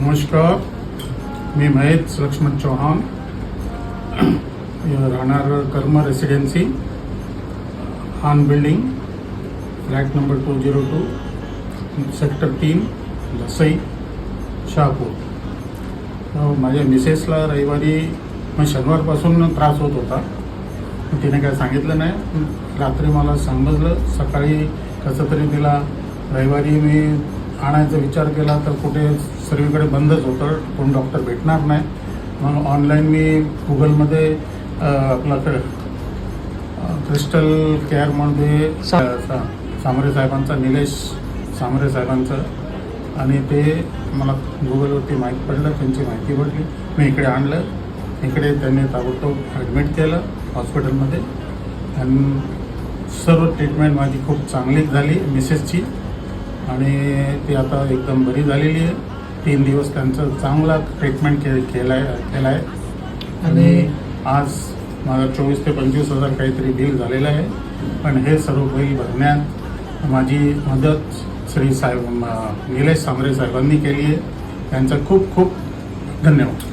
नमस्कार, मी महेश लक्ष्मण चौहान, राहणार कर्म रेसिडेन्सी, हान building, flat number 202, sector 3, Lasai, Shahapur. माझ्या मिसेसला रविवारी शनिवारपासून त्रास होत होता. तिने काय सांगितलं नाही. रात्री मला समजलं. सकाळी कसं तरी तिला रविवारी मी आणायचा विचार केला तर कुठे सर्वीकडे बंदच होतं, कोण डॉक्टर भेटणार नाही. मग ऑनलाईन मी गुगलमध्ये आपला क्रिस्टल केअरमध्ये सामरे साहेबांचा, निलेश सामरे साहेबांचं, आणि ते मला गुगलवरती माहीत पडलं, त्यांची माहिती पडली. मी इकडे आणलं. इकडे त्यांनी ताबडतोब ॲडमिट केलं हॉस्पिटलमध्ये, आणि सर्व ट्रीटमेंट माझी खूप चांगली झाली मिसेसची, आणि ती आता एकदम बरी झालेली आहे. 3 दिवस त्यांचं चांगला ट्रीटमेंट केलं आहे. आणि आज माझा 24 ते 25 हजार काहीतरी बिल झालेलं आहे. पण हे सर्व बिल भरण्यात माझी मदत श्री साहेब निलेश सामरे साहेबांनी केली आहे. त्यांचा खूप खूप धन्यवाद.